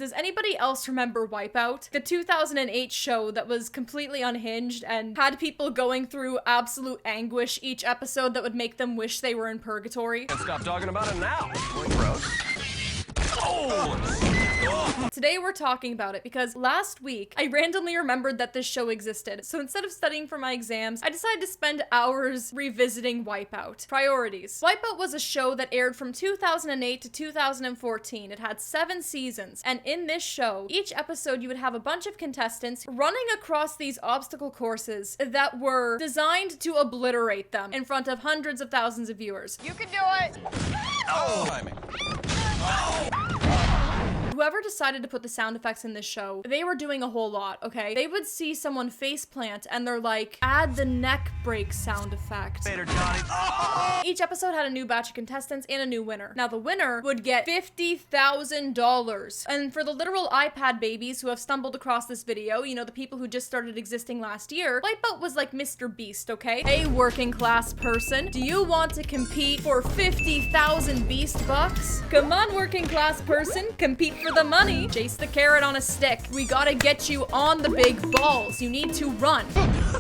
Does anybody else remember Wipeout? The 2008 show that was completely unhinged and had people going through absolute anguish each episode that would make them wish they were in purgatory. Can't stop talking about it now. Gross. Oh! Today we're talking about it because last week I randomly remembered that this show existed. So instead of studying for my exams, I decided to spend hours revisiting Wipeout. Priorities. Wipeout was a show that aired from 2008 to 2014. It had 7 seasons. And in this show, each episode you would have a bunch of contestants running across these obstacle courses that were designed to obliterate them in front of hundreds of thousands of viewers. You can do it! Oh! Whoever decided to put the sound effects in this show, they were doing a whole lot, okay? They would see someone face plant and they're like, add the neck break sound effect. Later, Johnny. Oh! Each episode had a new batch of contestants and a new winner. Now the winner would get $50,000. And for the literal iPad babies who have stumbled across this video, you know, the people who just started existing last year, Wipeout was like Mr. Beast, okay? Hey, working class person, do you want to compete for 50,000 beast bucks? Come on, working class person, compete for the money. Chase the carrot on a stick. We gotta get you on the big balls. You need to run.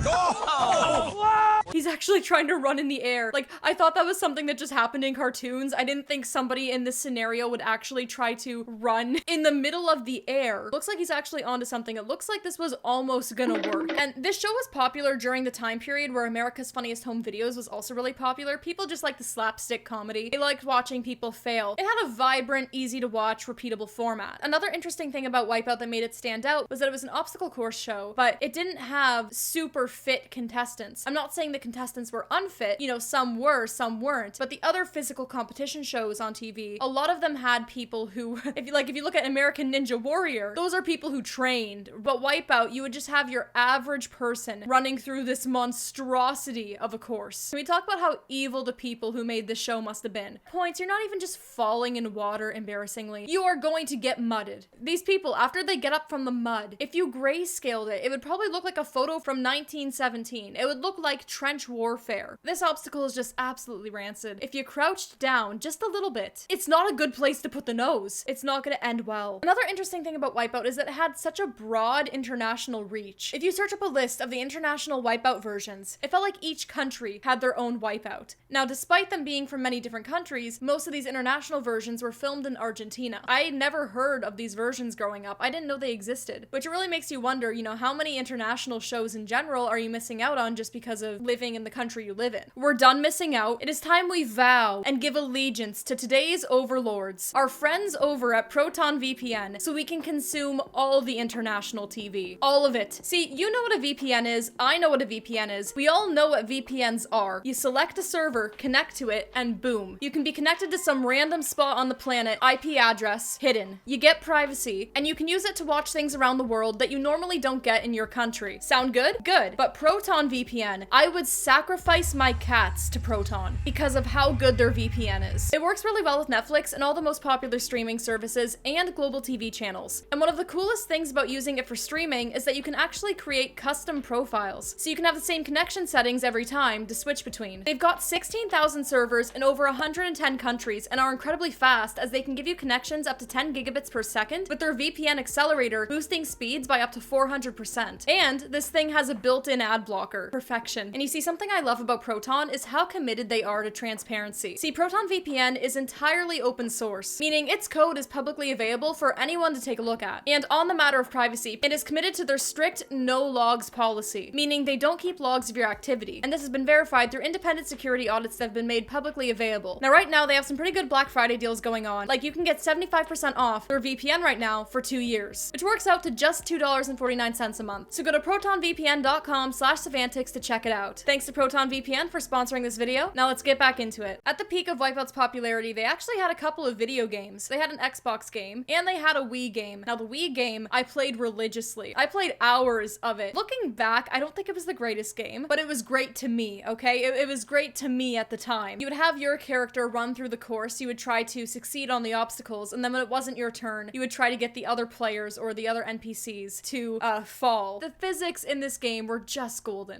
Oh! He's actually trying to run in the air. Like, I thought that was something that just happened in cartoons. I didn't think somebody in this scenario would actually try to run in the middle of the air. Looks like he's actually onto something. It looks like this was almost gonna work. And this show was popular during the time period where America's Funniest Home Videos was also really popular. People just liked the slapstick comedy. They liked watching people fail. It had a vibrant, easy to watch, repeatable format. Another interesting thing about Wipeout that made it stand out was that it was an obstacle course show, but it didn't have super fit contestants. I'm not saying the contestants were unfit, you know, some were, some weren't, but the other physical competition shows on TV, a lot of them had people who, if you look at American Ninja Warrior, those are people who trained, but Wipeout, you would just have your average person running through this monstrosity of a course. Can we talk about how evil the people who made this show must have been? Points, you're not even just falling in water embarrassingly. You are going to get mudded. These people, after they get up from the mud, if you grayscaled it, it would probably look like a photo from 1917. It would look like trench warfare. This obstacle is just absolutely rancid. If you crouched down just a little bit, it's not a good place to put the nose. It's not gonna end well. Another interesting thing about Wipeout is that it had such a broad international reach. If you search up a list of the international Wipeout versions, it felt like each country had their own Wipeout. Now, despite them being from many different countries, most of these international versions were filmed in Argentina. I never heard of these versions growing up. I didn't know they existed, which really makes you wonder, you know, how many international shows in general are you missing out on just because of living in the country you live in? We're done missing out. It is time we vow and give allegiance to today's overlords, our friends over at Proton VPN, so we can consume all the international TV. All of it. See, you know what a VPN is. I know what a VPN is. We all know what VPNs are. You select a server, connect to it, and boom. You can be connected to some random spot on the planet, IP address, hidden. You get privacy, and you can use it to watch things around the world that you normally don't get in your country. Sound good? Good. But Proton VPN, I would sacrifice my cats to Proton because of how good their VPN is. It works really well with Netflix and all the most popular streaming services and global TV channels. And one of the coolest things about using it for streaming is that you can actually create custom profiles. So you can have the same connection settings every time to switch between. They've got 16,000 servers in over 110 countries and are incredibly fast as they can give you connections up to 10 gigabits per second with their VPN accelerator boosting speeds by up to 400%. And this thing has a built-in ad blocker. Perfection. And you see, something I love about Proton is how committed they are to transparency. See, Proton VPN is entirely open source, meaning its code is publicly available for anyone to take a look at. And on the matter of privacy, it is committed to their strict no logs policy, meaning they don't keep logs of your activity. And this has been verified through independent security audits that have been made publicly available. Now, right now, they have some pretty good Black Friday deals going on. Like, you can get 75% off their VPN right now for 2 years, which works out to just $2.49 a month. So go to protonvpn.com/Savantics to check it out. Thanks to Proton VPN for sponsoring this video. Now let's get back into it. At the peak of Wipeout's popularity, they actually had a couple of video games. They had an Xbox game and they had a Wii game. Now the Wii game, I played religiously. I played hours of it. Looking back, I don't think it was the greatest game, but it was great to me, okay? It was great to me at the time. You would have your character run through the course, you would try to succeed on the obstacles, and then when it wasn't your turn, you would try to get the other players or the other NPCs to fall. The physics in this game were just golden.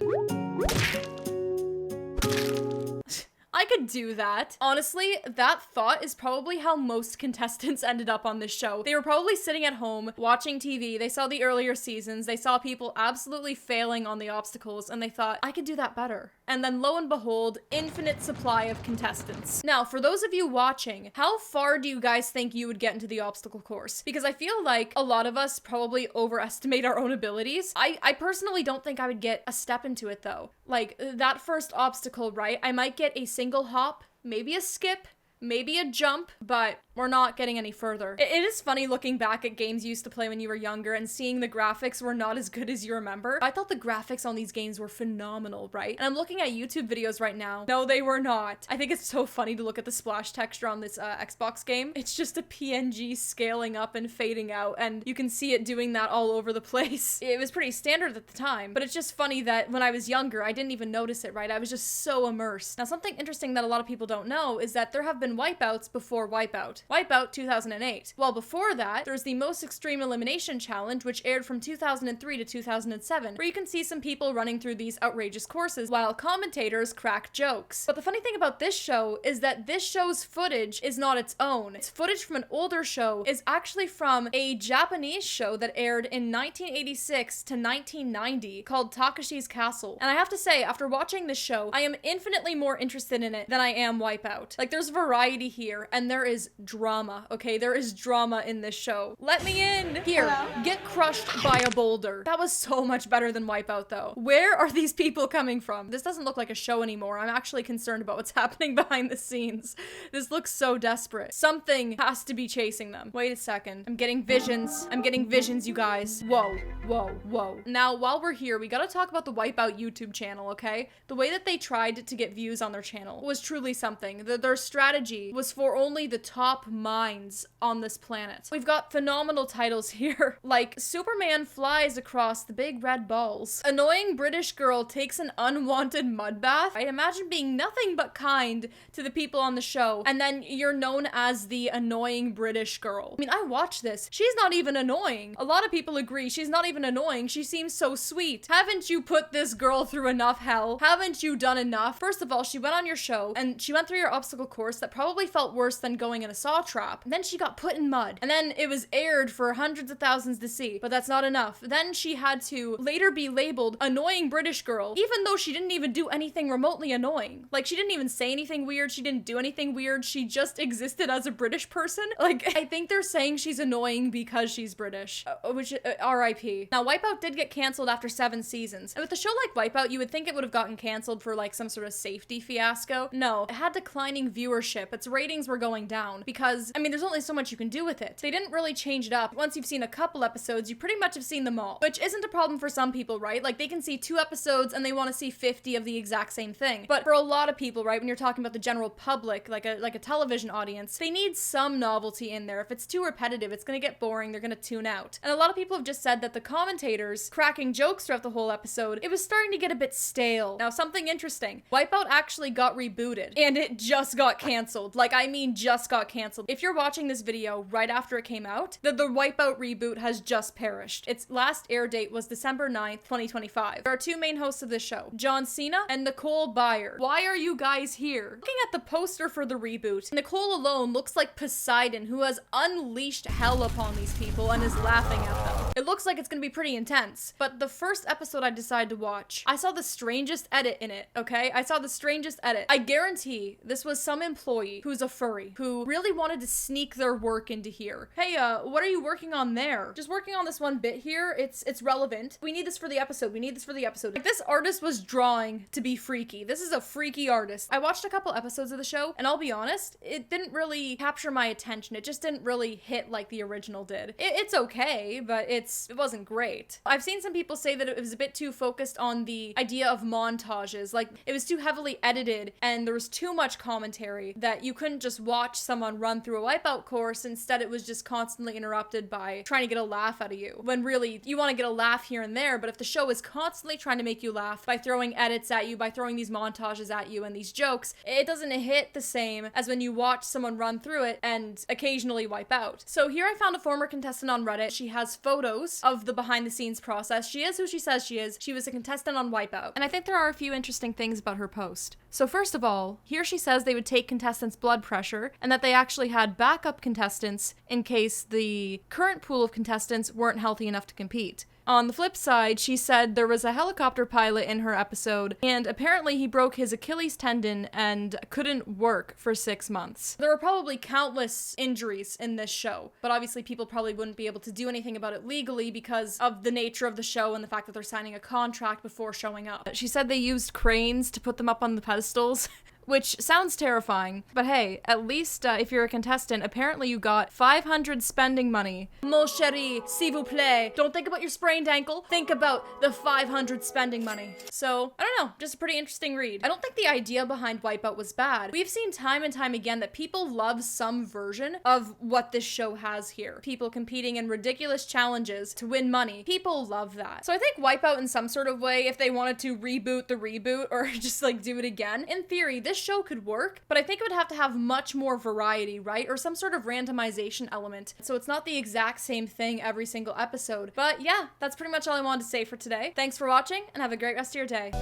I could do that. Honestly, that thought is probably how most contestants ended up on this show. They were probably sitting at home watching TV. They saw the earlier seasons. They saw people absolutely failing on the obstacles and they thought, I could do that better. And then lo and behold, infinite supply of contestants. Now, for those of you watching, how far do you guys think you would get into the obstacle course? Because I feel like a lot of us probably overestimate our own abilities. I personally don't think I would get a step into it though. Like that first obstacle, right? I might get a single hop, maybe a skip, maybe a jump, but we're not getting any further. It is funny looking back at games you used to play when you were younger and seeing the graphics were not as good as you remember. I thought the graphics on these games were phenomenal, right? And I'm looking at YouTube videos right now. No, they were not. I think it's so funny to look at the splash texture on this Xbox game. It's just a PNG scaling up and fading out, and you can see it doing that all over the place. It was pretty standard at the time, but it's just funny that when I was younger, I didn't even notice it, right? I was just so immersed. Now, something interesting that a lot of people don't know is that there have been wipeouts before Wipeout. Wipeout 2008. Well, before that, there's the Most Extreme Elimination Challenge, which aired from 2003 to 2007, where you can see some people running through these outrageous courses while commentators crack jokes. But the funny thing about this show is that this show's footage is not its own. Its footage from an older show is actually from a Japanese show that aired in 1986 to 1990 called Takashi's Castle. And I have to say, after watching this show, I am infinitely more interested in it than I am Wipeout. Like, there's variety here, and there is drama, okay? There is drama in this show. Let me in! Here, get crushed by a boulder. That was so much better than Wipeout, though. Where are these people coming from? This doesn't look like a show anymore. I'm actually concerned about what's happening behind the scenes. This looks so desperate. Something has to be chasing them. Wait a second. I'm getting visions. I'm getting visions, you guys. Whoa, whoa, whoa. Now, while we're here, we gotta talk about the Wipeout YouTube channel, okay? The way that they tried to get views on their channel was truly something. Their strategy was for only the top minds on this planet. We've got phenomenal titles here, like Superman flies across the big red balls. Annoying British girl takes an unwanted mud bath. I imagine being nothing but kind to the people on the show, and then you're known as the annoying British girl. I mean, I watched this. She's not even annoying. A lot of people agree she's not even annoying. She seems so sweet. Haven't you put this girl through enough hell? Haven't you done enough? First of all, she went on your show and she went through your obstacle course that probably felt worse than going in a saw trap. And then she got put in mud. And then it was aired for hundreds of thousands to see, but that's not enough. Then she had to later be labeled annoying British girl, even though she didn't even do anything remotely annoying. Like, she didn't even say anything weird. She didn't do anything weird. She just existed as a British person. Like, I think they're saying she's annoying because she's British, which RIP. Now, Wipeout did get canceled after 7 seasons. And with a show like Wipeout, you would think it would have gotten canceled for like some sort of safety fiasco. No, it had declining viewership. Its ratings were going down because, I mean, there's only so much you can do with it. They didn't really change it up. Once you've seen a couple episodes, you pretty much have seen them all, which isn't a problem for some people, right? Like, they can see 2 episodes and they want to see 50 of the exact same thing. But for a lot of people, right, when you're talking about the general public, like a television audience, they need some novelty in there. If it's too repetitive, it's gonna get boring. They're gonna tune out. And a lot of people have just said that the commentators cracking jokes throughout the whole episode, it was starting to get a bit stale. Now, something interesting. Wipeout actually got rebooted and it just got canceled. Like, I mean, just got canceled. If you're watching this video right after it came out, the Wipeout reboot has just perished. Its last air date was December 9th, 2025. There are 2 main hosts of this show, John Cena and Nicole Byer. Why are you guys here? Looking at the poster for the reboot, Nicole alone looks like Poseidon, who has unleashed hell upon these people and is laughing at them. It looks like it's gonna be pretty intense. But the first episode I decided to watch, I saw the strangest edit in it, okay? I saw the strangest edit. I guarantee this was some employee who's a furry who really wanted to sneak their work into here. Hey, what are you working on there? Just working on this one bit here. It's relevant. We need this for the episode. We need this for the episode. Like, this artist was drawing to be freaky. This is a freaky artist. I watched a couple episodes of the show, and I'll be honest, it didn't really capture my attention. It just didn't really hit like the original did. It's okay, but it wasn't great. I've seen some people say that it was a bit too focused on the idea of montages. Like, it was too heavily edited, and there was too much commentary that you couldn't just watch someone run through a Wipeout course. Instead, it was just constantly interrupted by trying to get a laugh out of you. When really, you want to get a laugh here and there, but if the show is constantly trying to make you laugh by throwing edits at you, by throwing these montages at you and these jokes, it doesn't hit the same as when you watch someone run through it and occasionally wipe out. So here I found a former contestant on Reddit. She has photos of the behind the scenes process. She is who she says she is. She was a contestant on Wipeout. And I think there are a few interesting things about her post. So first of all, here she says they would take contestants' blood pressure and that they actually had backup contestants in case the current pool of contestants weren't healthy enough to compete. On the flip side, she said there was a helicopter pilot in her episode, and apparently he broke his Achilles tendon and couldn't work for 6 months. There were probably countless injuries in this show, but obviously people probably wouldn't be able to do anything about it legally because of the nature of the show and the fact that they're signing a contract before showing up. She said they used cranes to put them up on the pedestals. Which sounds terrifying, but hey, at least if you're a contestant, apparently you got 500 spending money. Mon chéri, s'il vous plaît. Don't think about your sprained ankle, think about the 500 spending money. So, I don't know, just a pretty interesting read. I don't think the idea behind Wipeout was bad. We've seen time and time again that people love some version of what this show has here. People competing in ridiculous challenges to win money. People love that. So I think Wipeout in some sort of way, if they wanted to reboot the reboot or just like do it again, in theory, this show could work, but I think it would have to have much more variety, right? Or some sort of randomization element. So it's not the exact same thing every single episode. But yeah, that's pretty much all I wanted to say for today. Thanks for watching and have a great rest of your day.